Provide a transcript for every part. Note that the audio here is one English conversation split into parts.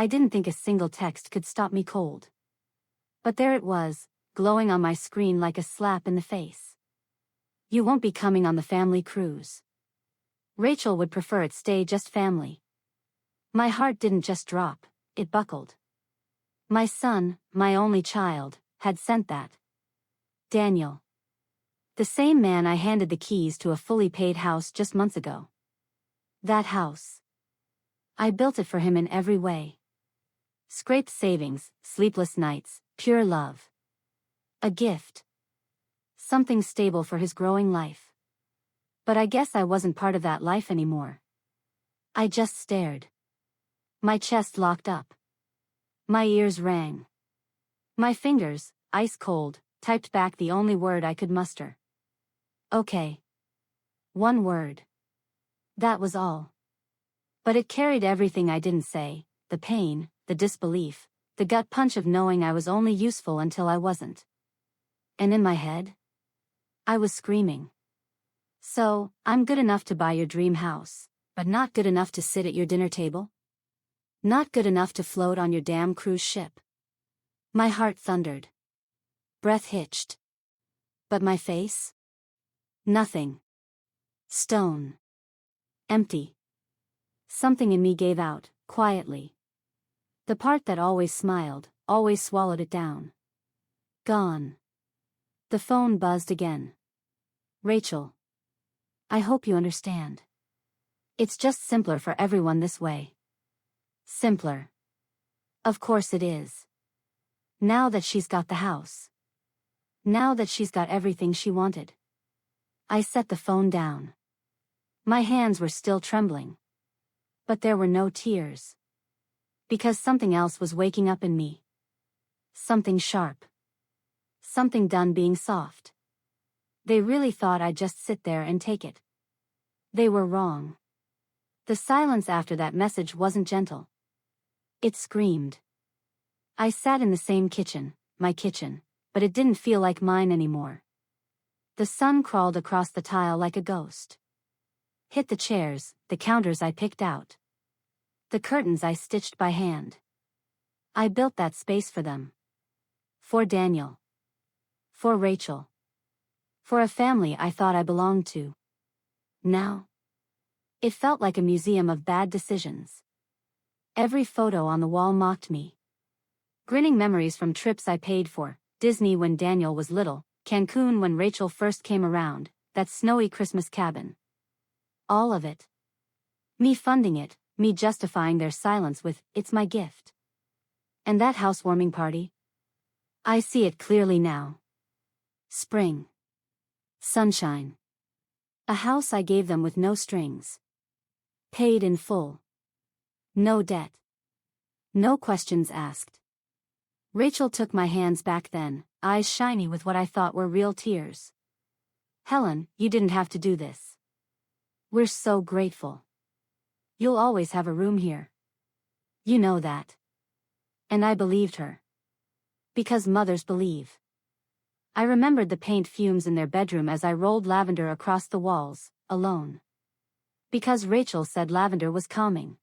I didn't think a single text could stop me cold. But there it was, glowing on my screen like a slap in the face. You won't be coming on the family cruise. Rachel would prefer it stay just family. My heart didn't just drop, it buckled. My son, my only child, had sent that. Daniel. The same man I handed the keys to a fully paid house just months ago. That house. I built it for him in every way. Scraped savings, sleepless nights, pure love. A gift. Something stable for his growing life. But I guess I wasn't part of that life anymore. I just stared. My chest locked up. My ears rang. My fingers, ice cold, typed back the only word I could muster. Okay. One word. That was all. But it carried everything I didn't say, the pain, the disbelief, the gut punch of knowing I was only useful until I wasn't. And in my head, I was screaming. So, I'm good enough to buy your dream house, but not good enough to sit at your dinner table? Not good enough to float on your damn cruise ship? My heart thundered. Breath hitched. But my face? Nothing. Stone. Empty. Something in me gave out, quietly. The part that always smiled, always swallowed it down. Gone. The phone buzzed again. Rachel. I hope you understand. It's just simpler for everyone this way. Simpler. Of course it is. Now that she's got the house. Now that she's got everything she wanted. I set the phone down. My hands were still trembling. But there were no tears. Because something else was waking up in me. Something sharp. Something done being soft. They really thought I'd just sit there and take it. They were wrong. The silence after that message wasn't gentle. It screamed. I sat in the same kitchen, my kitchen, but it didn't feel like mine anymore. The sun crawled across the tile like a ghost. Hit the chairs, the counters I picked out. The curtains I stitched by hand. I built that space for them. For Daniel. For Rachel. For a family I thought I belonged to. Now? It felt like a museum of bad decisions. Every photo on the wall mocked me. Grinning memories from trips I paid for, Disney when Daniel was little, Cancun when Rachel first came around, that snowy Christmas cabin. All of it. Me funding it, me justifying their silence with, "It's my gift." And that housewarming party? I see it clearly now. Spring. Sunshine. A house I gave them with no strings. Paid in full. No debt. No questions asked. Rachel took my hands back then, eyes shiny with what I thought were real tears. "Helen, you didn't have to do this. We're so grateful. You'll always have a room here. You know that." And I believed her. Because mothers believe. I remembered the paint fumes in their bedroom as I rolled lavender across the walls, alone. Because Rachel said lavender was calming.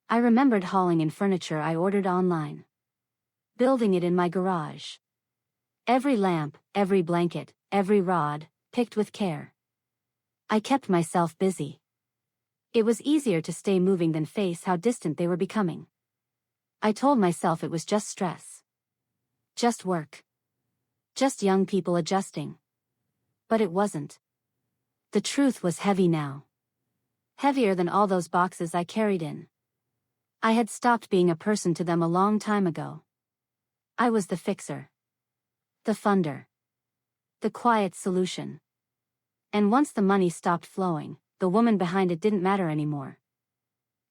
I remembered hauling in furniture I ordered online. Building it in my garage. Every lamp, every blanket, every rod, picked with care. I kept myself busy. It was easier to stay moving than face how distant they were becoming. I told myself it was just stress. Just work. Just young people adjusting. But it wasn't. The truth was heavy now. Heavier than all those boxes I carried in. I had stopped being a person to them a long time ago. I was the fixer. The funder. The quiet solution. And once the money stopped flowing, the woman behind it didn't matter anymore.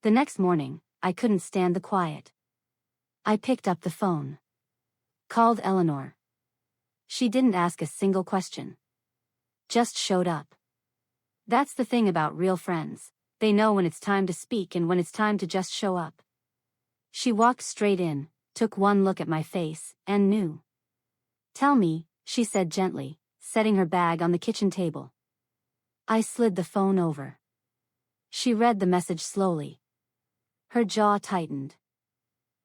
The next morning, I couldn't stand the quiet. I picked up the phone. Called Eleanor. She didn't ask a single question. Just showed up. That's the thing about real friends. They know when it's time to speak and when it's time to just show up. She walked straight in, took one look at my face, and knew. "Tell me," she said gently, setting her bag on the kitchen table. I slid the phone over. She read the message slowly. Her jaw tightened.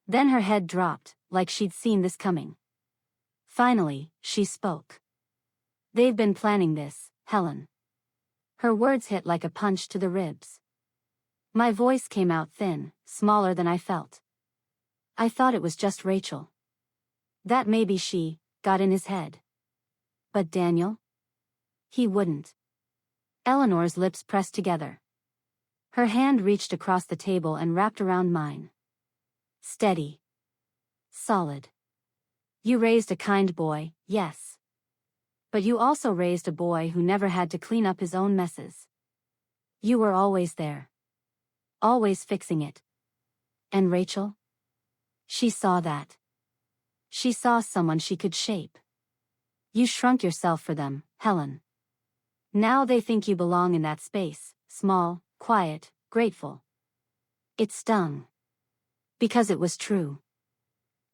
Then her head dropped, like she'd seen this coming. Finally, she spoke. "They've been planning this, Helen." Her words hit like a punch to the ribs. My voice came out thin, smaller than I felt. "I thought it was just Rachel. That maybe she got in his head. But Daniel? He wouldn't." Eleanor's lips pressed together. Her hand reached across the table and wrapped around mine. Steady. Solid. "You raised a kind boy, yes. But you also raised a boy who never had to clean up his own messes. You were always there. Always fixing it. And Rachel? She saw that. She saw someone she could shape. You shrunk yourself for them, Helen. Now they think you belong in that space, small, quiet, grateful." It stung. Because it was true.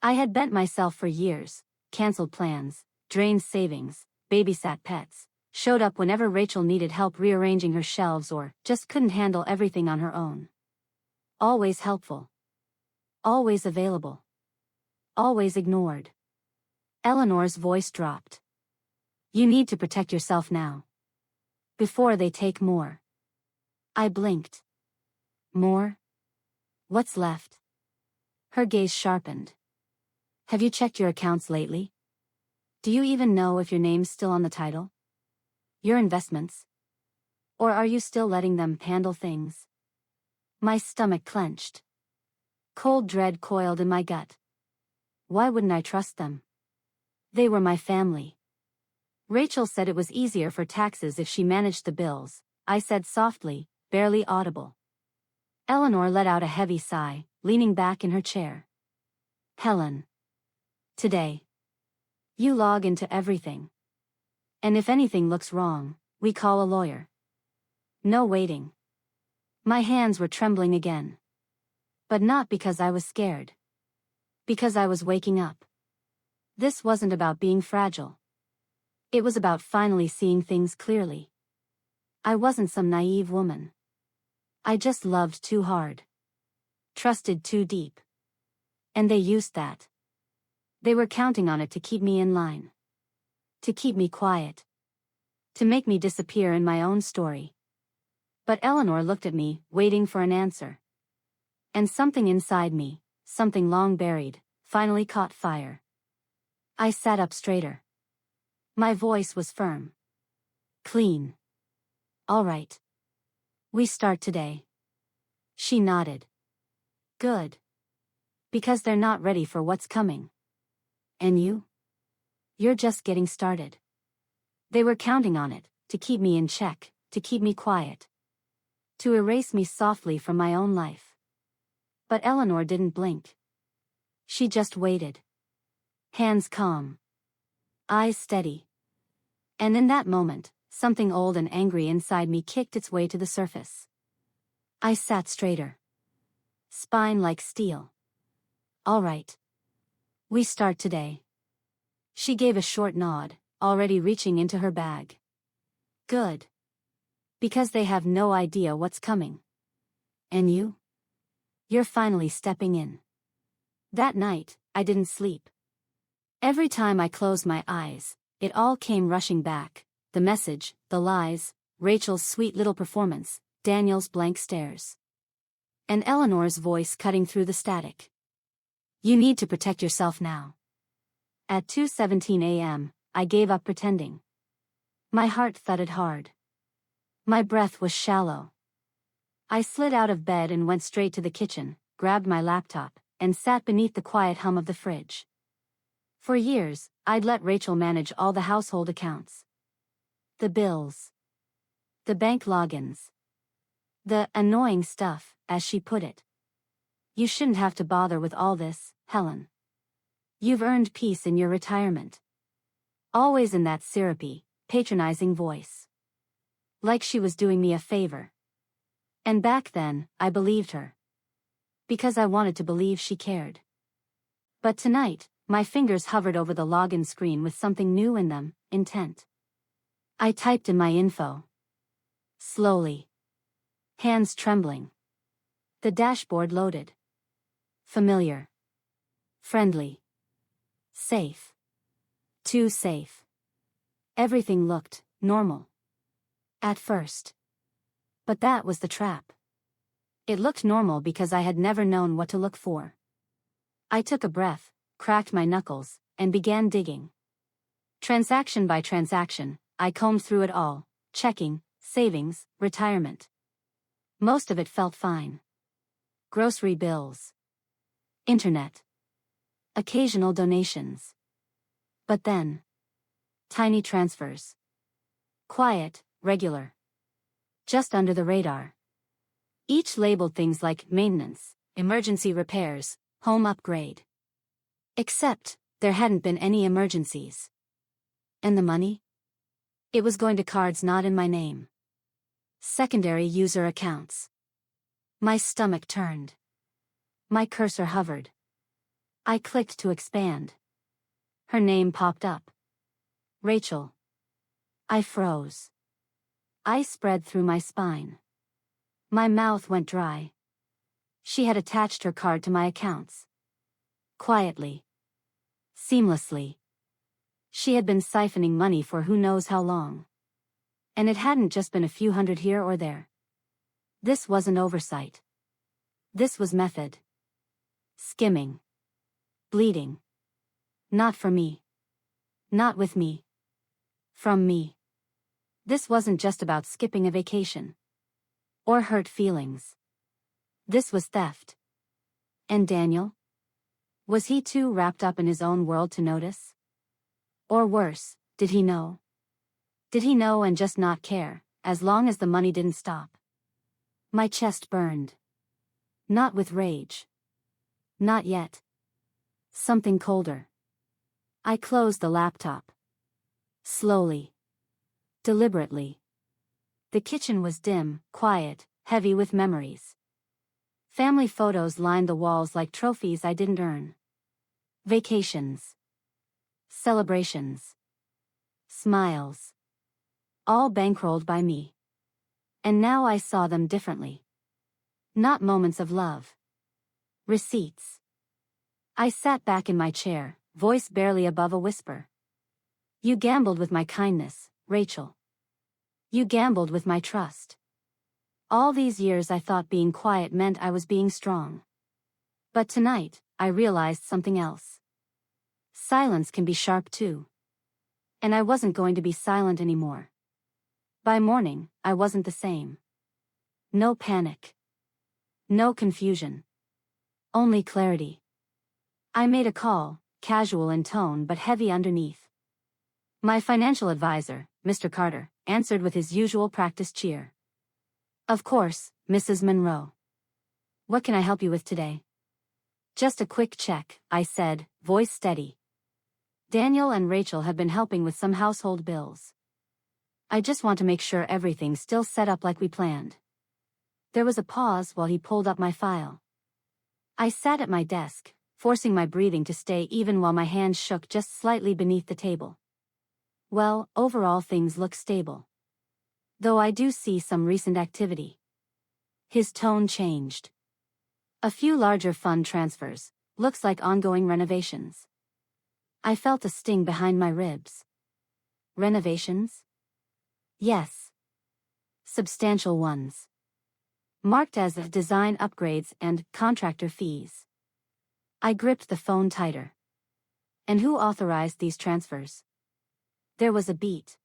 I had bent myself for years, canceled plans, drained savings, babysat pets, showed up whenever Rachel needed help rearranging her shelves or just couldn't handle everything on her own. Always helpful. Always available. Always ignored. Eleanor's voice dropped. "You need to protect yourself now. Before they take more." I blinked. More? What's left? Her gaze sharpened. "Have you checked your accounts lately? Do you even know if your name's still on the title? Your investments? Or are you still letting them handle things?" My stomach clenched. Cold dread coiled in my gut. Why wouldn't I trust them? They were my family. Rachel said it was easier for taxes if she managed the bills, I said softly, barely audible. Eleanor let out a heavy sigh, leaning back in her chair. "Helen. Today. You log into everything. And if anything looks wrong, we call a lawyer. No waiting." My hands were trembling again. But not because I was scared. Because I was waking up. This wasn't about being fragile. It was about finally seeing things clearly. I wasn't some naive woman. I just loved too hard. Trusted too deep. And they used that. They were counting on it to keep me in line. To keep me quiet. To make me disappear in my own story. But Eleanor looked at me, waiting for an answer. And something inside me, something long buried, finally caught fire. I sat up straighter. My voice was firm. Clean. "All right. We start today." She nodded. "Good. Because they're not ready for what's coming. And you? You're just getting started." They were counting on it, to keep me in check, to keep me quiet. To erase me softly from my own life. But Eleanor didn't blink. She just waited. Hands calm. Eyes steady. And in that moment, something old and angry inside me kicked its way to the surface. I sat straighter. Spine like steel. "All right. We start today." She gave a short nod, already reaching into her bag. "Good. Because they have no idea what's coming. And you? You're finally stepping in." That night, I didn't sleep. Every time I closed my eyes, it all came rushing back. The message, the lies, Rachel's sweet little performance, Daniel's blank stares. And Eleanor's voice cutting through the static. "You need to protect yourself now." At 2:17 a.m., I gave up pretending. My heart thudded hard. My breath was shallow. I slid out of bed and went straight to the kitchen, grabbed my laptop, and sat beneath the quiet hum of the fridge. For years, I'd let Rachel manage all the household accounts. The bills. The bank logins. The annoying stuff, as she put it. "You shouldn't have to bother with all this, Helen. You've earned peace in your retirement." Always in that syrupy, patronizing voice. Like she was doing me a favor. And back then, I believed her. Because I wanted to believe she cared. But tonight, my fingers hovered over the login screen with something new in them, intent. I typed in my info. Slowly. Hands trembling. The dashboard loaded. Familiar. Friendly. Safe. Too safe. Everything looked normal. At first. But that was the trap. It looked normal because I had never known what to look for. I took a breath, cracked my knuckles, and began digging. Transaction by transaction, I combed through it all, checking, savings, retirement. Most of it felt fine. Grocery bills. Internet. Occasional donations. But then. Tiny transfers. Quiet, regular. Just under the radar. Each labeled things like maintenance, emergency repairs, home upgrade. Except, there hadn't been any emergencies. And the money? It was going to cards not in my name. Secondary user accounts. My stomach turned. My cursor hovered. I clicked to expand. Her name popped up. Rachel. I froze. Ice spread through my spine. My mouth went dry. She had attached her card to my accounts. Quietly. Seamlessly. She had been siphoning money for who knows how long. And it hadn't just been a few hundred here or there. This wasn't oversight. This was method. Skimming. Bleeding. Not for me. Not with me. From me. This wasn't just about skipping a vacation. Or hurt feelings. This was theft. And Daniel? Was he too wrapped up in his own world to notice? Or worse, did he know? Did he know and just not care, as long as the money didn't stop? My chest burned. Not with rage. Not yet. Something colder. I closed the laptop. Slowly. Deliberately. The kitchen was dim, quiet, heavy with memories. Family photos lined the walls like trophies I didn't earn. Vacations. Celebrations. Smiles. All bankrolled by me. And now I saw them differently. Not moments of love. Receipts. I sat back in my chair, voice barely above a whisper. You gambled with my kindness, Rachel. You gambled with my trust. All these years I thought being quiet meant I was being strong. But tonight, I realized something else. Silence can be sharp too. And I wasn't going to be silent anymore. By morning, I wasn't the same. No panic. No confusion. Only clarity. I made a call, casual in tone but heavy underneath. My financial advisor, Mr. Carter, answered with his usual practice cheer. Of course, Mrs. Monroe. What can I help you with today? Just a quick check, I said, voice steady. Daniel and Rachel have been helping with some household bills. I just want to make sure everything's still set up like we planned. There was a pause while he pulled up my file. I sat at my desk, forcing my breathing to stay even while my hands shook just slightly beneath the table. Well, overall things look stable. Though I do see some recent activity. His tone changed. A few larger fund transfers, looks like ongoing renovations. I felt a sting behind my ribs. Renovations? Yes. Substantial ones. Marked as design upgrades and contractor fees. I gripped the phone tighter. And who authorized these transfers? There was a beat.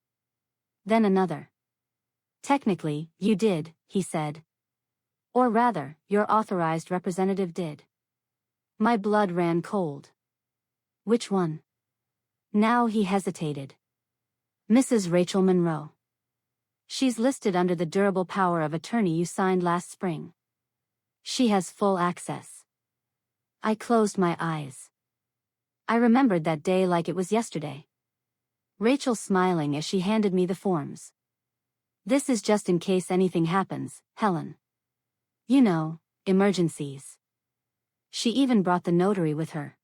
Then another. Technically, you did, he said. Or rather, your authorized representative did. My blood ran cold. Which one? Now he hesitated. Mrs. Rachel Monroe. She's listed under the durable power of attorney you signed last spring. She has full access. I closed my eyes. I remembered that day like it was yesterday. Rachel smiling as she handed me the forms. This is just in case anything happens, Helen. You know, emergencies. She even brought the notary with her.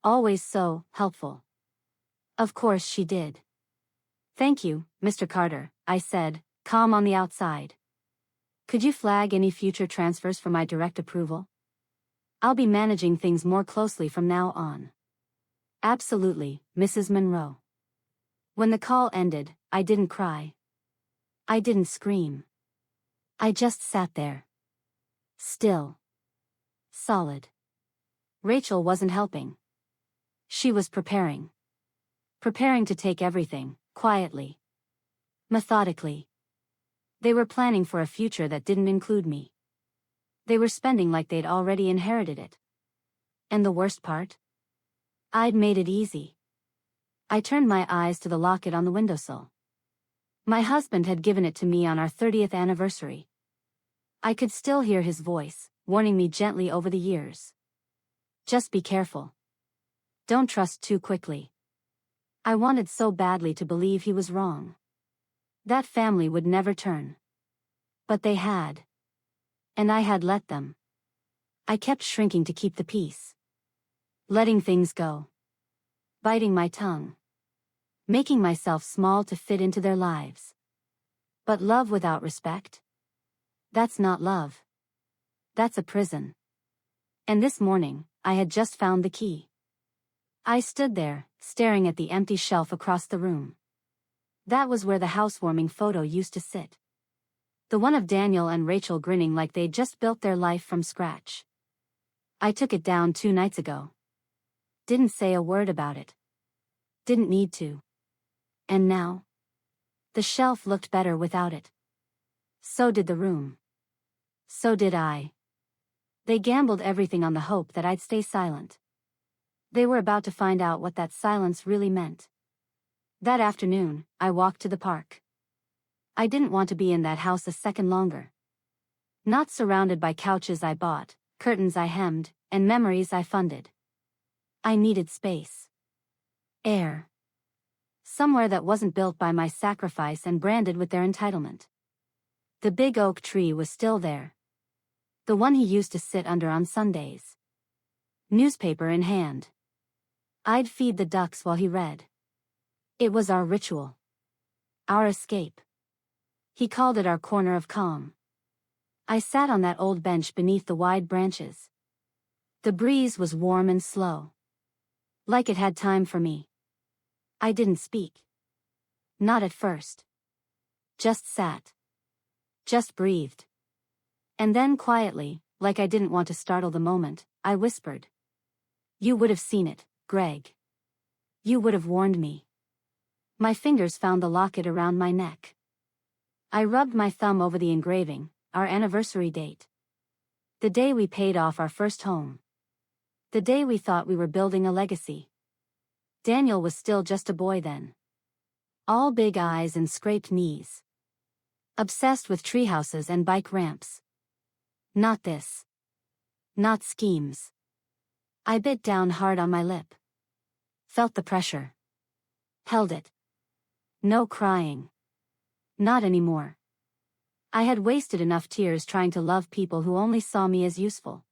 Always so helpful. Of course she did. Thank you, Mr. Carter, I said, calm on the outside. Could you flag any future transfers for my direct approval? I'll be managing things more closely from now on. Absolutely, Mrs. Monroe. When the call ended, I didn't cry. I didn't scream. I just sat there. Still. Solid. Rachel wasn't helping. She was preparing. Preparing to take everything, quietly. Methodically. They were planning for a future that didn't include me. They were spending like they'd already inherited it. And the worst part? I'd made it easy. I turned my eyes to the locket on the windowsill. My husband had given it to me on our 30th anniversary. I could still hear his voice, warning me gently over the years. Just be careful. Don't trust too quickly. I wanted so badly to believe he was wrong. That family would never turn. But they had. And I had let them. I kept shrinking to keep the peace. Letting things go. Biting my tongue. Making myself small to fit into their lives. But love without respect? That's not love. That's a prison. And this morning, I had just found the key. I stood there, staring at the empty shelf across the room. That was where the housewarming photo used to sit. The one of Daniel and Rachel grinning like they'd just built their life from scratch. I took it down 2 nights ago. Didn't say a word about it. Didn't need to. And now? The shelf looked better without it. So did the room. So did I. They gambled everything on the hope that I'd stay silent. They were about to find out what that silence really meant. That afternoon, I walked to the park. I didn't want to be in that house a second longer. Not surrounded by couches I bought, curtains I hemmed, and memories I funded. I needed space. Air. Somewhere that wasn't built by my sacrifice and branded with their entitlement. The big oak tree was still there. The one he used to sit under on Sundays. Newspaper in hand. I'd feed the ducks while he read. It was our ritual. Our escape. He called it our corner of calm. I sat on that old bench beneath the wide branches. The breeze was warm and slow. Like it had time for me. I didn't speak. Not at first. Just sat. Just breathed. And then quietly, like I didn't want to startle the moment, I whispered. You would have seen it, Greg. You would have warned me. My fingers found the locket around my neck. I rubbed my thumb over the engraving, our anniversary date. The day we paid off our first home. The day we thought we were building a legacy. Daniel was still just a boy then. All big eyes and scraped knees. Obsessed with treehouses and bike ramps. Not this. Not schemes. I bit down hard on my lip. Felt the pressure. Held it. No crying. Not anymore. I had wasted enough tears trying to love people who only saw me as useful.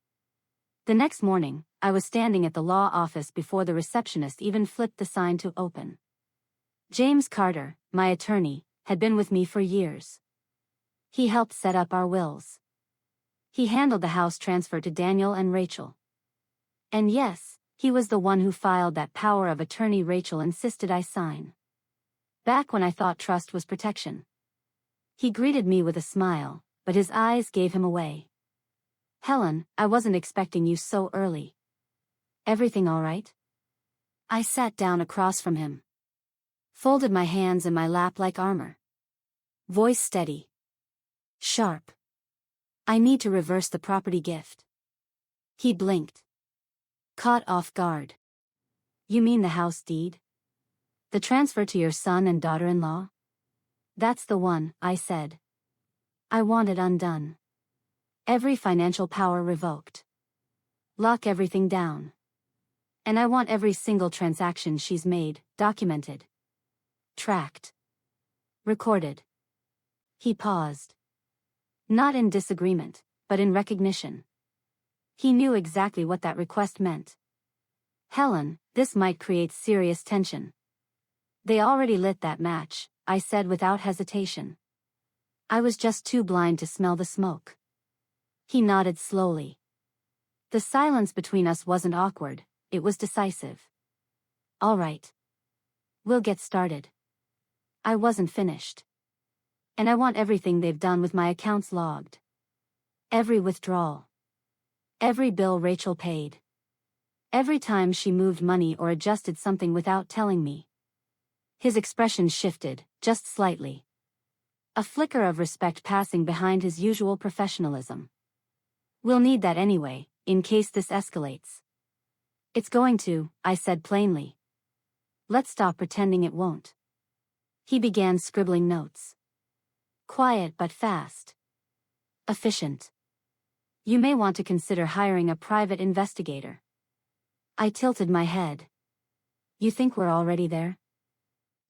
The next morning, I was standing at the law office before the receptionist even flipped the sign to open. James Carter, my attorney, had been with me for years. He helped set up our wills. He handled the house transfer to Daniel and Rachel. And yes, he was the one who filed that power of attorney Rachel insisted I sign. Back when I thought trust was protection. He greeted me with a smile, but his eyes gave him away. Helen, I wasn't expecting you so early. Everything all right? I sat down across from him. Folded my hands in my lap like armor. Voice steady. Sharp. I need to reverse the property gift. He blinked. Caught off guard. You mean the house deed? The transfer to your son and daughter-in-law? That's the one, I said. I want it undone. Every financial power revoked. Lock everything down. And I want every single transaction she's made, documented. Tracked. Recorded. He paused. Not in disagreement, but in recognition. He knew exactly what that request meant. Helen, this might create serious tension. They already lit that match, I said without hesitation. I was just too blind to smell the smoke. He nodded slowly. The silence between us wasn't awkward, it was decisive. All right. We'll get started. I wasn't finished. And I want everything they've done with my accounts logged. Every withdrawal. Every bill Rachel paid. Every time she moved money or adjusted something without telling me. His expression shifted, just slightly. A flicker of respect passing behind his usual professionalism. We'll need that anyway, in case this escalates. It's going to, I said plainly. Let's stop pretending it won't. He began scribbling notes. Quiet but fast. Efficient. You may want to consider hiring a private investigator. I tilted my head. You think we're already there?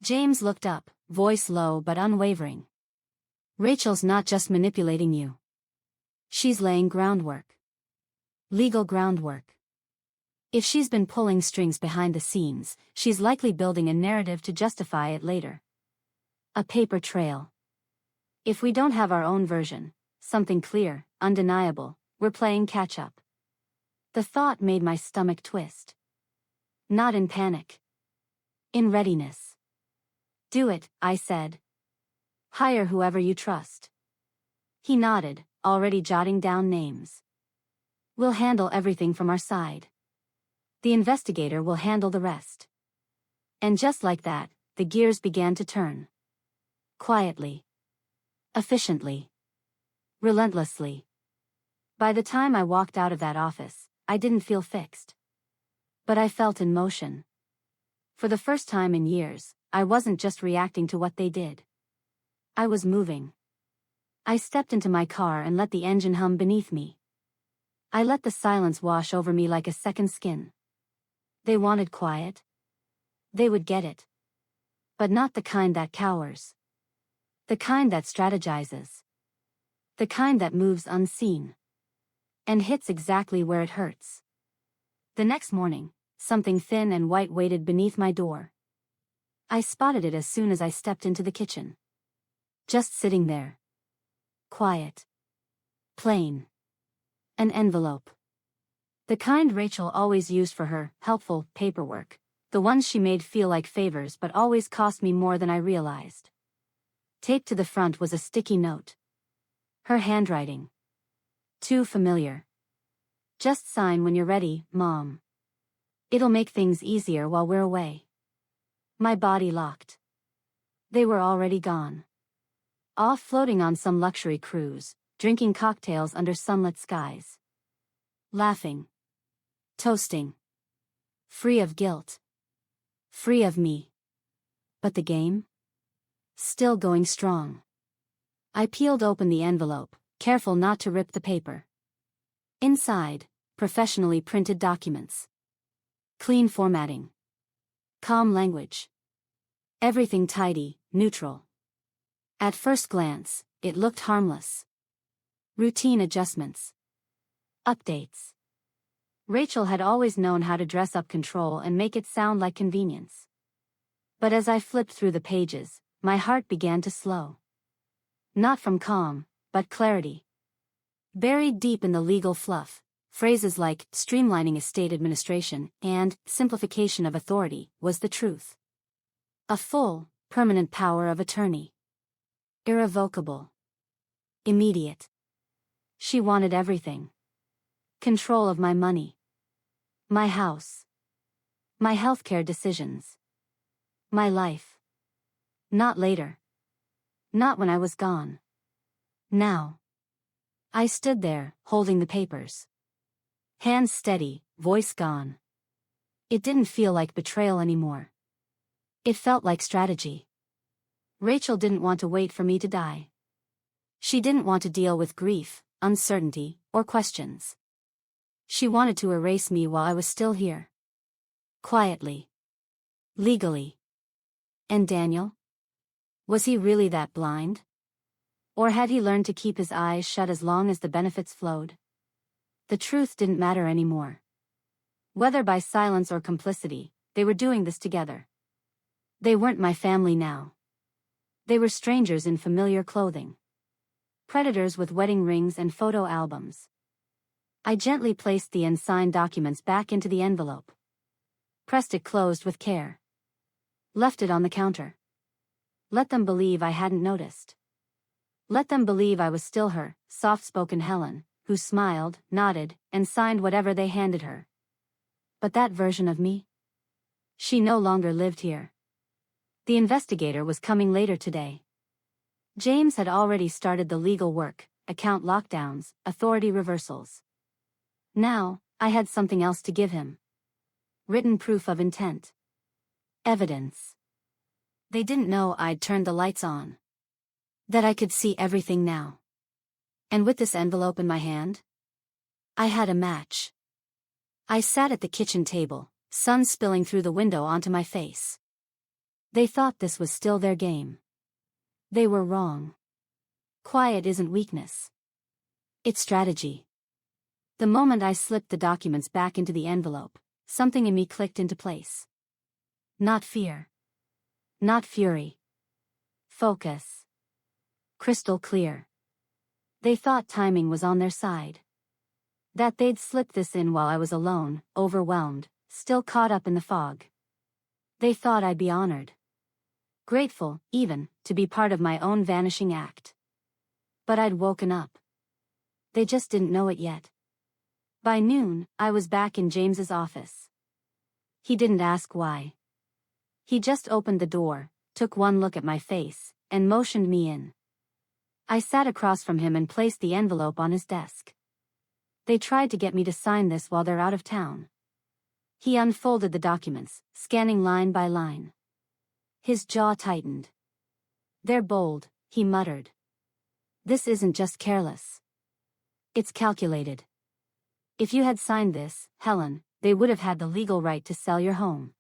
James looked up, voice low but unwavering. Rachel's not just manipulating you. She's laying groundwork. Legal groundwork. If she's been pulling strings behind the scenes, she's likely building a narrative to justify it later. A paper trail. If we don't have our own version, something clear, undeniable, we're playing catch-up. The thought made my stomach twist. Not in panic. In readiness. Do it, I said. Hire whoever you trust. He nodded, already jotting down names. We'll handle everything from our side. The investigator will handle the rest. And just like that, the gears began to turn. Quietly. Efficiently. Relentlessly. By the time I walked out of that office, I didn't feel fixed. But I felt in motion. For the first time in years, I wasn't just reacting to what they did. I was moving. I stepped into my car and let the engine hum beneath me. I let the silence wash over me like a second skin. They wanted quiet. They would get it. But not the kind that cowers. The kind that strategizes. The kind that moves unseen. And hits exactly where it hurts. The next morning, something thin and white waited beneath my door. I spotted it as soon as I stepped into the kitchen. Just sitting there. Quiet. Plain. An envelope. The kind Rachel always used for her helpful paperwork. The ones she made feel like favors but always cost me more than I realized. Taped to the front was a sticky note. Her handwriting. Too familiar. Just sign when you're ready, Mom. It'll make things easier while we're away. My body locked. They were already gone. Off floating on some luxury cruise, drinking cocktails under sunlit skies. Laughing. Toasting. Free of guilt. Free of me. But the game? Still going strong. I peeled open the envelope, careful not to rip the paper. Inside, professionally printed documents. Clean formatting. Calm language. Everything tidy, neutral. At first glance, it looked harmless. Routine adjustments. Updates. Rachel had always known how to dress up control and make it sound like convenience. But as I flipped through the pages, my heart began to slow. Not from calm, but clarity. Buried deep in the legal fluff, phrases like streamlining estate administration and simplification of authority was the truth. A full, permanent power of attorney. Irrevocable. Immediate. She wanted everything. Control of my money. My house. My healthcare decisions. My life. Not later. Not when I was gone. Now. I stood there, holding the papers. Hands steady, voice gone. It didn't feel like betrayal anymore. It felt like strategy. Rachel didn't want to wait for me to die. She didn't want to deal with grief, uncertainty, or questions. She wanted to erase me while I was still here. Quietly. Legally. And Daniel? Was he really that blind? Or had he learned to keep his eyes shut as long as the benefits flowed? The truth didn't matter anymore. Whether by silence or complicity, they were doing this together. They weren't my family now. They were strangers in familiar clothing. Predators with wedding rings and photo albums. I gently placed the unsigned documents back into the envelope. Pressed it closed with care. Left it on the counter. Let them believe I hadn't noticed. Let them believe I was still her, soft-spoken Helen, who smiled, nodded, and signed whatever they handed her. But that version of me? She no longer lived here. The investigator was coming later today. James had already started the legal work, account lockdowns, authority reversals. Now, I had something else to give him. Written proof of intent. Evidence. They didn't know I'd turned the lights on. That I could see everything now. And with this envelope in my hand, I had a match. I sat at the kitchen table, sun spilling through the window onto my face. They thought this was still their game. They were wrong. Quiet isn't weakness. It's strategy. The moment I slipped the documents back into the envelope, something in me clicked into place. Not fear. Not fury. Focus. Crystal clear. They thought timing was on their side. That they'd slip this in while I was alone, overwhelmed, still caught up in the fog. They thought I'd be honored. Grateful, even, to be part of my own vanishing act. But I'd woken up. They just didn't know it yet. By noon, I was back in James's office. He didn't ask why. He just opened the door, took one look at my face, and motioned me in. I sat across from him and placed the envelope on his desk. They tried to get me to sign this while they're out of town. He unfolded the documents, scanning line by line. His jaw tightened. They're bold, he muttered. This isn't just careless. It's calculated. If you had signed this, Helen, they would have had the legal right to sell your home.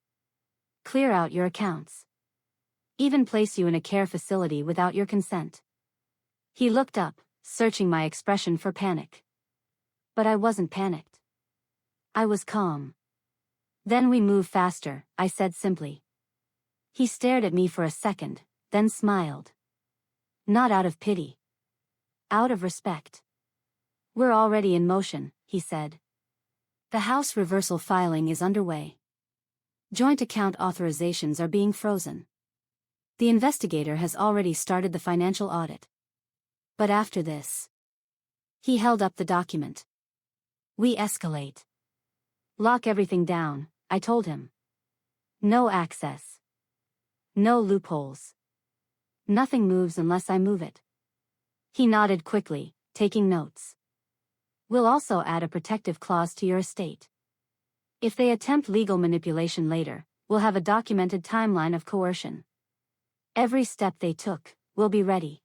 Clear out your accounts. Even place you in a care facility without your consent. He looked up, searching my expression for panic. But I wasn't panicked. I was calm. Then we move faster, I said simply. He stared at me for a second, then smiled. Not out of pity. Out of respect. We're already in motion, he said. The house reversal filing is underway. Joint account authorizations are being frozen. The investigator has already started the financial audit. But after this. He held up the document. We escalate. Lock everything down, I told him. No access. No loopholes. Nothing moves unless I move it. He nodded quickly, taking notes. We'll also add a protective clause to your estate. If they attempt legal manipulation later, we'll have a documented timeline of coercion. Every step they took, we'll be ready.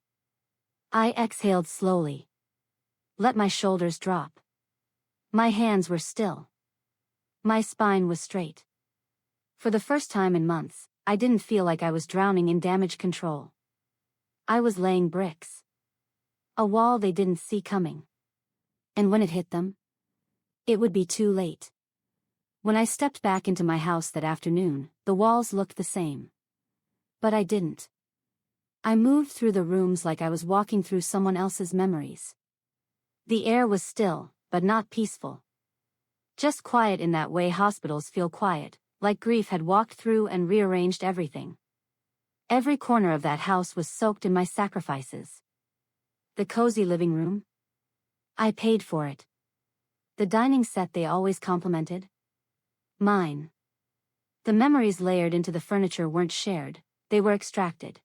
I exhaled slowly. Let my shoulders drop. My hands were still. My spine was straight. For the first time in months, I didn't feel like I was drowning in damage control. I was laying bricks. A wall they didn't see coming. And when it hit them, it would be too late. When I stepped back into my house that afternoon, the walls looked the same. But I didn't. I moved through the rooms like I was walking through someone else's memories. The air was still, but not peaceful. Just quiet in that way hospitals feel quiet, like grief had walked through and rearranged everything. Every corner of that house was soaked in my sacrifices. The cozy living room? I paid for it. The dining set they always complimented? Mine. The memories layered into the furniture weren't shared, they were extracted.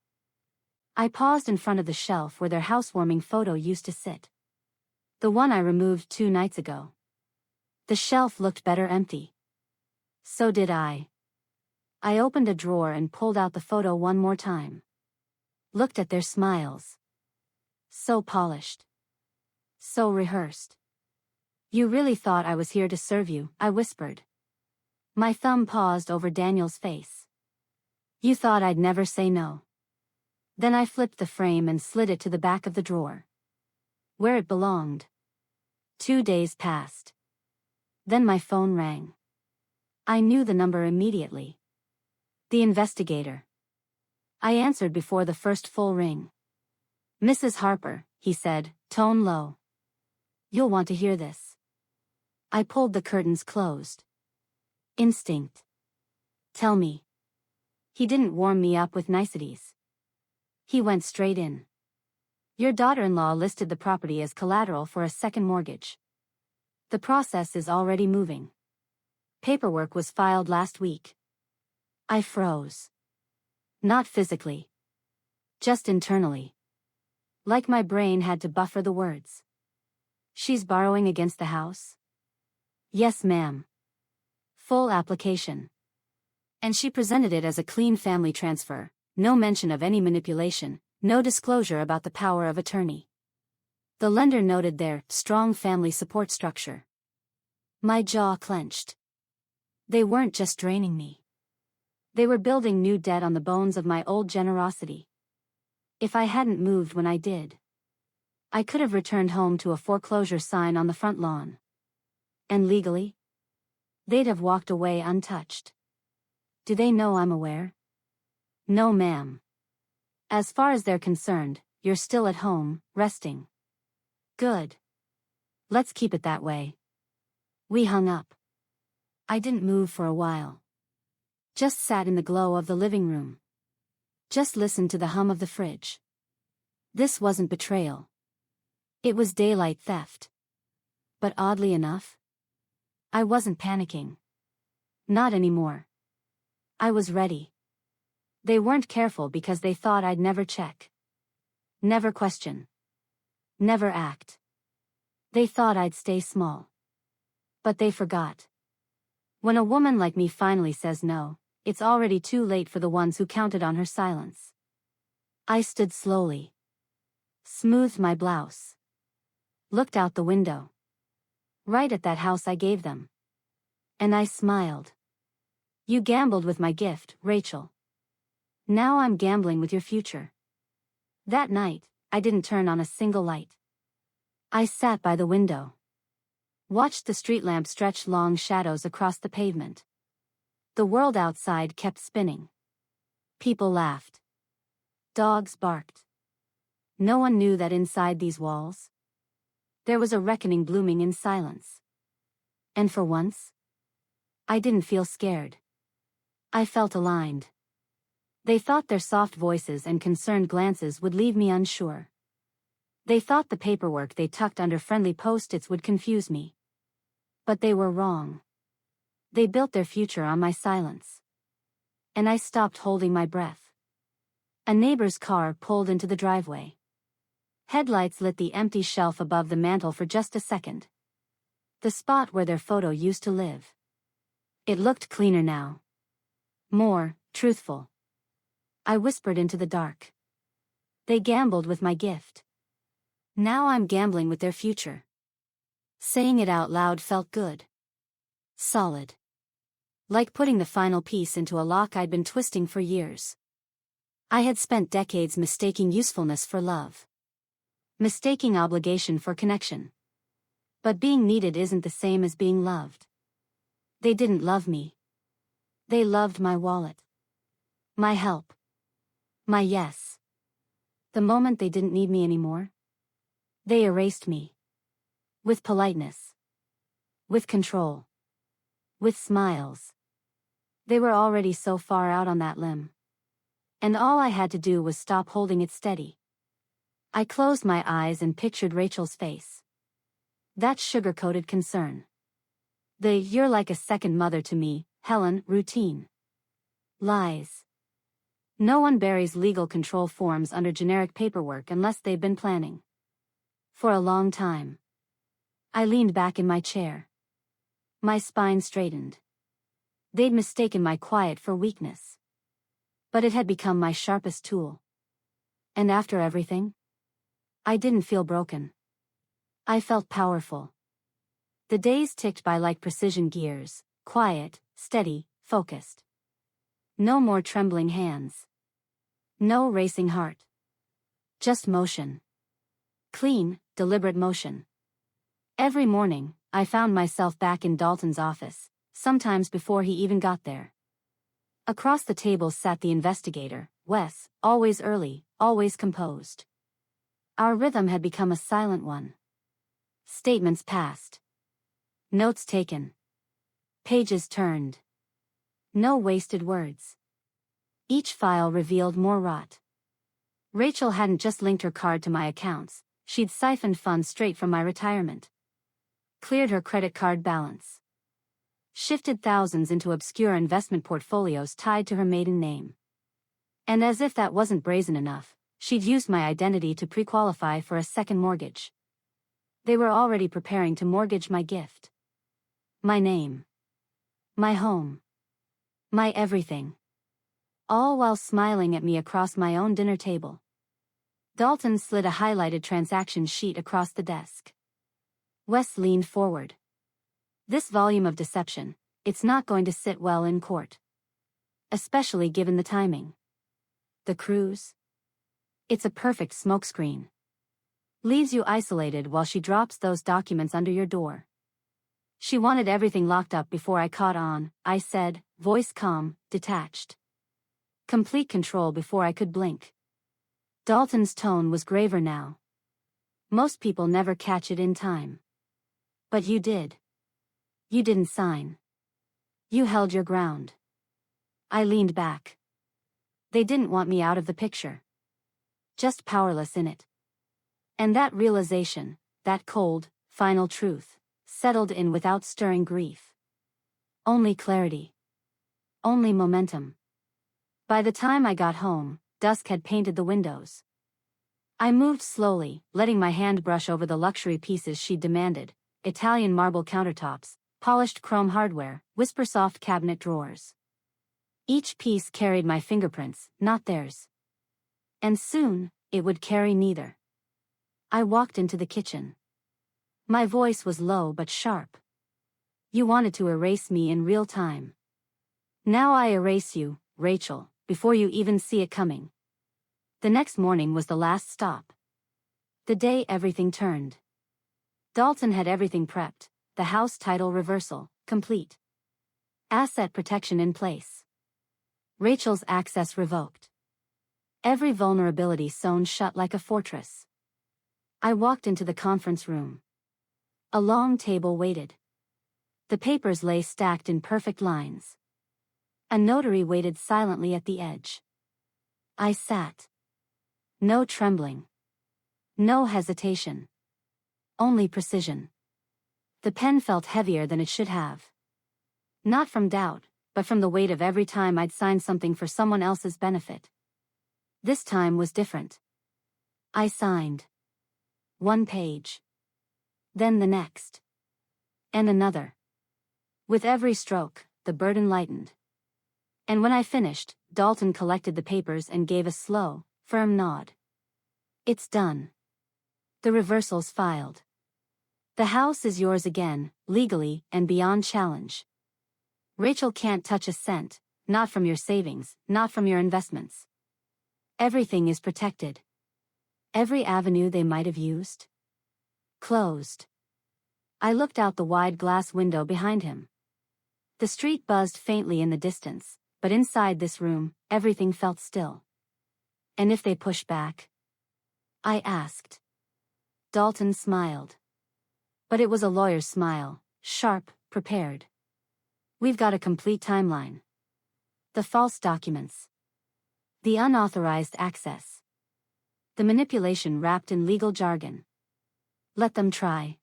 I paused in front of the shelf where their housewarming photo used to sit. The one I removed 2 nights ago. The shelf looked better empty. So did I. I opened a drawer and pulled out the photo one more time. Looked at their smiles. So polished. So rehearsed. You really thought I was here to serve you, I whispered. My thumb paused over Daniel's face. You thought I'd never say no. Then I flipped the frame and slid it to the back of the drawer. Where it belonged. 2 days passed. Then my phone rang. I knew the number immediately. The investigator. I answered before the first full ring. Mrs. Harper, he said, tone low. You'll want to hear this. I pulled the curtains closed. Instinct. Tell me. He didn't warm me up with niceties. He went straight in. Your daughter-in-law listed the property as collateral for a second mortgage. The process is already moving. Paperwork was filed last week. I froze. Not physically. Just internally. Like my brain had to buffer the words. She's borrowing against the house? Yes, ma'am. Full application. And she presented it as a clean family transfer, no mention of any manipulation, no disclosure about the power of attorney. The lender noted their strong family support structure. My jaw clenched. They weren't just draining me. They were building new debt on the bones of my old generosity. If I hadn't moved when I did, I could have returned home to a foreclosure sign on the front lawn. And legally, they'd have walked away untouched. Do they know I'm aware? No, ma'am. As far as they're concerned, you're still at home, resting. Good. Let's keep it that way. We hung up. I didn't move for a while. Just sat in the glow of the living room. Just listened to the hum of the fridge. This wasn't betrayal. It was daylight theft. But oddly enough, I wasn't panicking. Not anymore. I was ready. They weren't careful because they thought I'd never check. Never question. Never act. They thought I'd stay small. But they forgot. When a woman like me finally says no, it's already too late for the ones who counted on her silence. I stood slowly. Smoothed my blouse. Looked out the window. Right at that house I gave them. And I smiled. You gambled with my gift, Rachel. Now I'm gambling with your future. That night, I didn't turn on a single light. I sat by the window. Watched the street lamp stretch long shadows across the pavement. The world outside kept spinning. People laughed. Dogs barked. No one knew that inside these walls, there was a reckoning blooming in silence. And for once, I didn't feel scared. I felt aligned. They thought their soft voices and concerned glances would leave me unsure. They thought the paperwork they tucked under friendly post-its would confuse me. But they were wrong. They built their future on my silence. And I stopped holding my breath. A neighbor's car pulled into the driveway. Headlights lit the empty shelf above the mantel for just a second. The spot where their photo used to live. It looked cleaner now. More truthful. I whispered into the dark. They gambled with my gift. Now I'm gambling with their future. Saying it out loud felt good. Solid. Like putting the final piece into a lock I'd been twisting for years. I had spent decades mistaking usefulness for love. Mistaking obligation for connection. But being needed isn't the same as being loved. They didn't love me. They loved my wallet. My help. My yes. The moment they didn't need me anymore, they erased me. With politeness. With control. With smiles. They were already so far out on that limb. And all I had to do was stop holding it steady. I closed my eyes and pictured Rachel's face. That sugar-coated concern. The "you're like a second mother to me, Helen" routine. Lies. No one buries legal control forms under generic paperwork unless they've been planning. For a long time. I leaned back in my chair. My spine straightened. They'd mistaken my quiet for weakness. But it had become my sharpest tool. And after everything, I didn't feel broken. I felt powerful. The days ticked by like precision gears, quiet, steady, focused. No more trembling hands. No racing heart. Just motion. Clean, deliberate motion. Every morning, I found myself back in Dalton's office, sometimes before he even got there. Across the table sat the investigator, Wes, always early, always composed. Our rhythm had become a silent one. Statements passed. Notes taken. Pages turned. No wasted words. Each file revealed more rot. Rachel hadn't just linked her card to my accounts, she'd siphoned funds straight from my retirement. Cleared her credit card balance. Shifted thousands into obscure investment portfolios tied to her maiden name. And as if that wasn't brazen enough, she'd used my identity to pre-qualify for a second mortgage. They were already preparing to mortgage my gift. My name. My home. My everything. All while smiling at me across my own dinner table. Dalton slid a highlighted transaction sheet across the desk. Wes leaned forward. This volume of deception, it's not going to sit well in court. Especially given the timing. The cruise? It's a perfect smokescreen. Leaves you isolated while she drops those documents under your door. She wanted everything locked up before I caught on, I said, voice calm, detached. Complete control before I could blink. Dalton's tone was graver now. Most people never catch it in time. But you did. You didn't sign. You held your ground. I leaned back. They didn't want me out of the picture. Just powerless in it. And that realization, that cold, final truth, settled in without stirring grief. Only clarity. Only momentum. By the time I got home, dusk had painted the windows. I moved slowly, letting my hand brush over the luxury pieces she'd demanded: Italian marble countertops, polished chrome hardware, whisper-soft cabinet drawers. Each piece carried my fingerprints, not theirs. And soon, it would carry neither. I walked into the kitchen. My voice was low but sharp. You wanted to erase me in real time. Now I erase you, Rachel, before you even see it coming. The next morning was the last stop. The day everything turned. Dalton had everything prepped, the house title reversal, complete. Asset protection in place. Rachel's access revoked. Every vulnerability sewn shut like a fortress. I walked into the conference room. A long table waited. The papers lay stacked in perfect lines. A notary waited silently at the edge. I sat. No trembling. No hesitation. Only precision. The pen felt heavier than it should have. Not from doubt, but from the weight of every time I'd signed something for someone else's benefit. This time was different. I signed. One page. Then the next. And another. With every stroke, the burden lightened. And when I finished, Dalton collected the papers and gave a slow, firm nod. It's done. The reversal's filed. The house is yours again, legally and beyond challenge. Rachel can't touch a cent, not from your savings, not from your investments. Everything is protected. Every avenue they might have used. Closed. I looked out the wide glass window behind him. The street buzzed faintly in the distance, but inside this room, everything felt still. And if they push back? I asked. Dalton smiled. But it was a lawyer's smile, sharp, prepared. We've got a complete timeline. The false documents. The unauthorized access. The manipulation wrapped in legal jargon. Let them try.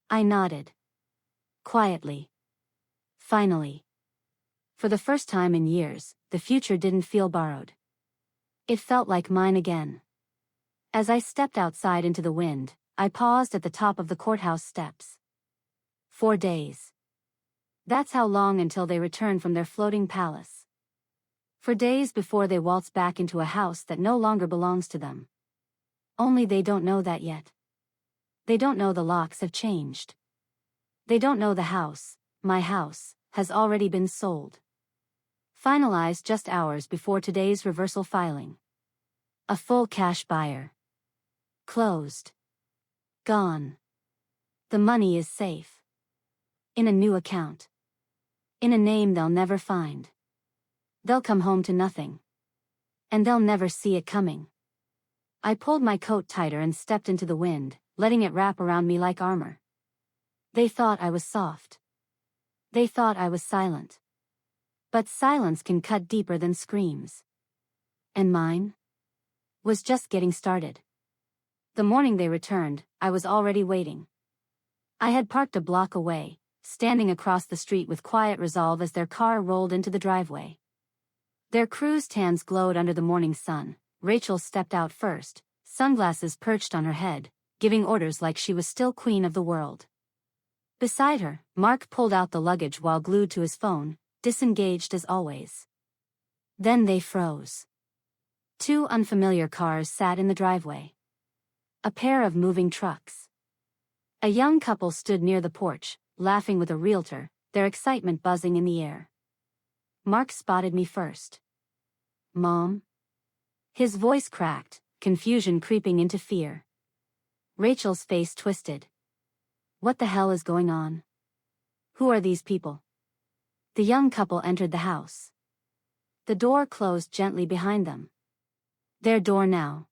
I nodded. Quietly. Finally. For the first time in years, the future didn't feel borrowed. It felt like mine again. As I stepped outside into the wind, I paused at the top of the courthouse steps. 4 days. That's how long until they return from their floating palace. For days before they waltz back into a house that no longer belongs to them. Only they don't know that yet. They don't know the locks have changed. They don't know the house, my house, has already been sold. Finalized just hours before today's reversal filing. A full cash buyer. Closed. Gone. The money is safe. In a new account. In a name they'll never find. They'll come home to nothing. And they'll never see it coming. I pulled my coat tighter and stepped into the wind, letting it wrap around me like armor. They thought I was soft. They thought I was silent. But silence can cut deeper than screams. And mine was just getting started. The morning they returned, I was already waiting. I had parked a block away, standing across the street with quiet resolve as their car rolled into the driveway. Their cruise tans glowed under the morning sun. Rachel stepped out first, sunglasses perched on her head, giving orders like she was still queen of the world. Beside her, Mark pulled out the luggage while glued to his phone, disengaged as always. Then they froze. Two unfamiliar cars sat in the driveway. A pair of moving trucks. A young couple stood near the porch, laughing with a realtor, their excitement buzzing in the air. Mark spotted me first. "Mom?" His voice cracked, confusion creeping into fear. Rachel's face twisted. "What the hell is going on? Who are these people?" The young couple entered the house. The door closed gently behind them. Their door now.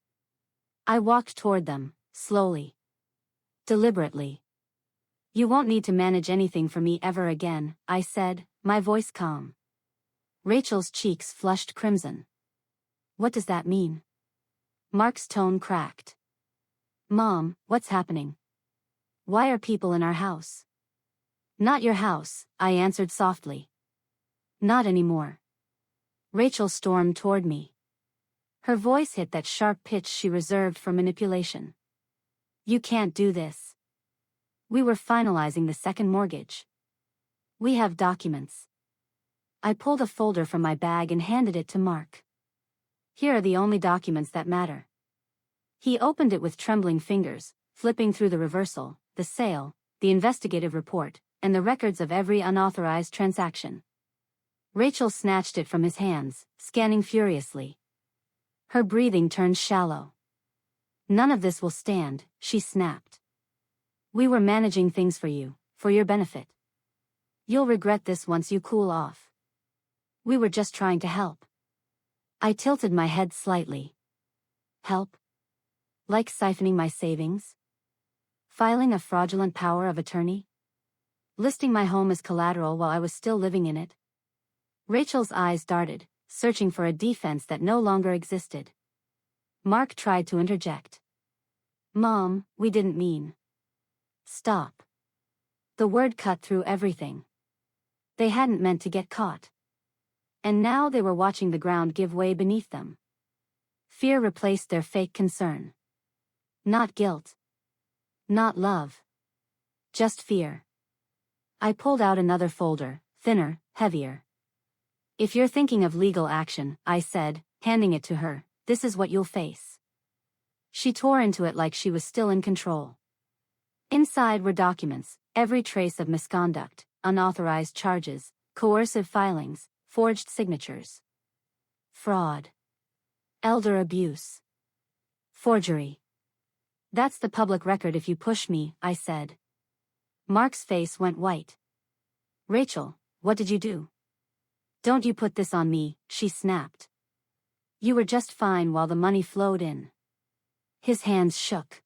I walked toward them, slowly. Deliberately. "You won't need to manage anything for me ever again," I said, my voice calm. Rachel's cheeks flushed crimson. "What does that mean?" Mark's tone cracked. "Mom, what's happening? Why are people in our house?" "Not your house," I answered softly. "Not anymore." Rachel stormed toward me. Her voice hit that sharp pitch she reserved for manipulation. "You can't do this. We were finalizing the second mortgage. We have documents." I pulled a folder from my bag and handed it to Mark. "Here are the only documents that matter." He opened it with trembling fingers, flipping through the reversal, the sale, the investigative report, and the records of every unauthorized transaction. Rachel snatched it from his hands, scanning furiously. Her breathing turned shallow. "None of this will stand," she snapped. "We were managing things for you, for your benefit. You'll regret this once you cool off. We were just trying to help." I tilted my head slightly. "Help? Like siphoning my savings? Filing a fraudulent power of attorney? Listing my home as collateral while I was still living in it?" Rachel's eyes darted, searching for a defense that no longer existed. Mark tried to interject. "Mom, we didn't mean." "Stop." The word cut through everything. They hadn't meant to get caught. And now they were watching the ground give way beneath them. Fear replaced their fake concern. Not guilt. Not love. Just fear. I pulled out another folder, thinner, heavier. "If you're thinking of legal action," I said, handing it to her, "this is what you'll face." She tore into it like she was still in control. Inside were documents, every trace of misconduct, unauthorized charges, coercive filings, forged signatures. Fraud. Elder abuse. Forgery. "That's the public record if you push me," I said. Mark's face went white. "Rachel, what did you do?" "Don't you put this on me," she snapped. "You were just fine while the money flowed in." His hands shook.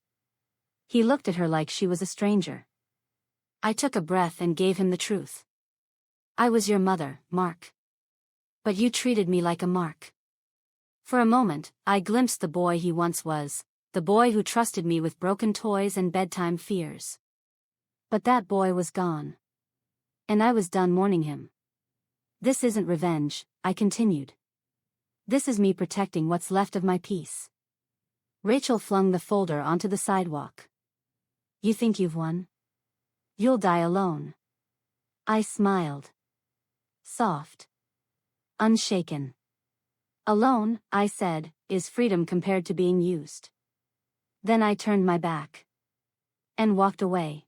He looked at her like she was a stranger. I took a breath and gave him the truth. "I was your mother, Mark. But you treated me like a mark." For a moment, I glimpsed the boy he once was, the boy who trusted me with broken toys and bedtime fears. But that boy was gone. And I was done mourning him. "This isn't revenge," I continued. "This is me protecting what's left of my peace." Rachel flung the folder onto the sidewalk. "You think you've won? You'll die alone." I smiled. Soft. Unshaken. "Alone," I said, "is freedom compared to being used." Then I turned my back. And walked away.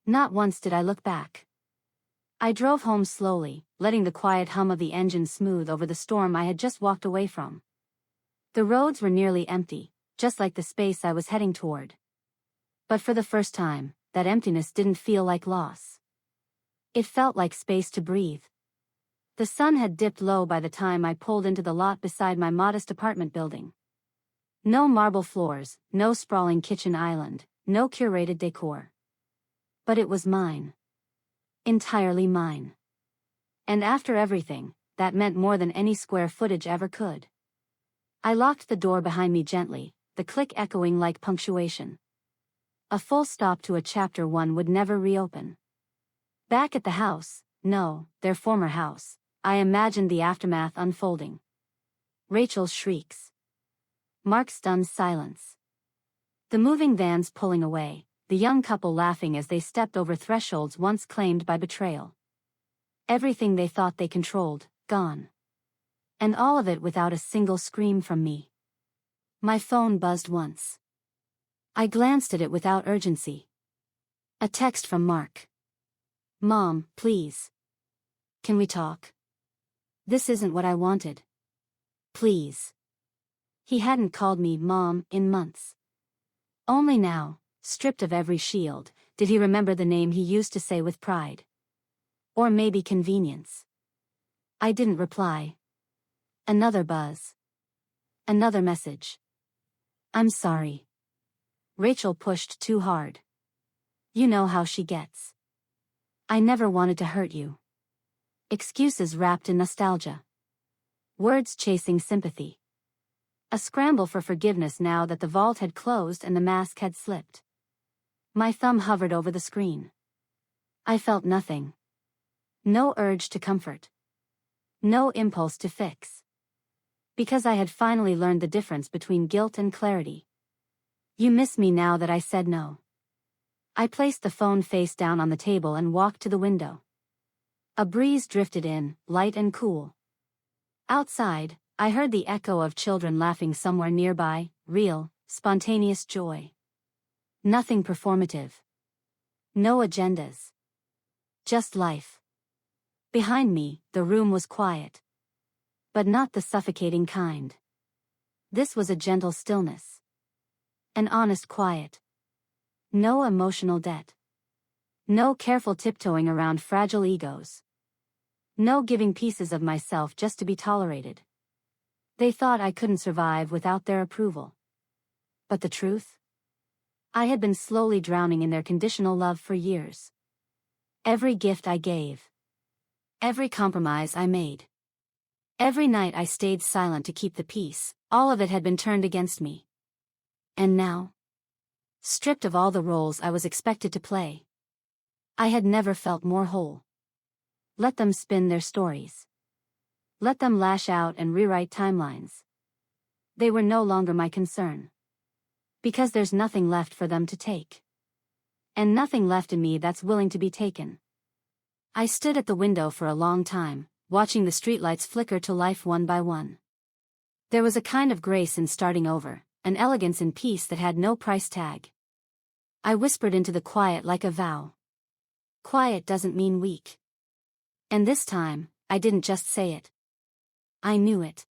Not once did I look back. I drove home slowly, letting the quiet hum of the engine smooth over the storm I had just walked away from. The roads were nearly empty, just like the space I was heading toward. But for the first time, that emptiness didn't feel like loss. It felt like space to breathe. The sun had dipped low by the time I pulled into the lot beside my modest apartment building. No marble floors, no sprawling kitchen island, no curated decor. But it was mine. Entirely mine. And after everything, that meant more than any square footage ever could. I locked the door behind me gently, the click echoing like punctuation. A full stop to a chapter one would never reopen. Back at the house, no, their former house, I imagined the aftermath unfolding. Rachel's shrieks. Mark's stunned silence. The moving vans pulling away, the young couple laughing as they stepped over thresholds once claimed by betrayal. Everything they thought they controlled, gone. And all of it without a single scream from me. My phone buzzed once. I glanced at it without urgency. A text from Mark. "Mom, please. Can we talk? This isn't what I wanted. Please." He hadn't called me Mom in months. Only now, stripped of every shield, did he remember the name he used to say with pride. Or maybe convenience. I didn't reply. Another buzz. Another message. "I'm sorry." Rachel pushed too hard. "You know how she gets. I never wanted to hurt you." Excuses wrapped in nostalgia. Words chasing sympathy. A scramble for forgiveness now that the vault had closed and the mask had slipped. My thumb hovered over the screen. I felt nothing. No urge to comfort. No impulse to fix. Because I had finally learned the difference between guilt and clarity. "You miss me now that I said no." I placed the phone face down on the table and walked to the window. A breeze drifted in, light and cool. Outside, I heard the echo of children laughing somewhere nearby, real, spontaneous joy. Nothing performative. No agendas. Just life. Behind me, the room was quiet. But not the suffocating kind. This was a gentle stillness. An honest quiet. No emotional debt. No careful tiptoeing around fragile egos. No giving pieces of myself just to be tolerated. They thought I couldn't survive without their approval. But the truth? I had been slowly drowning in their conditional love for years. Every gift I gave. Every compromise I made. Every night I stayed silent to keep the peace, all of it had been turned against me. And now? Stripped of all the roles I was expected to play. I had never felt more whole. Let them spin their stories. Let them lash out and rewrite timelines. They were no longer my concern. Because there's nothing left for them to take. And nothing left in me that's willing to be taken. I stood at the window for a long time, watching the streetlights flicker to life one by one. There was a kind of grace in starting over, an elegance in peace that had no price tag. I whispered into the quiet like a vow. Quiet doesn't mean weak. And this time, I didn't just say it. I knew it.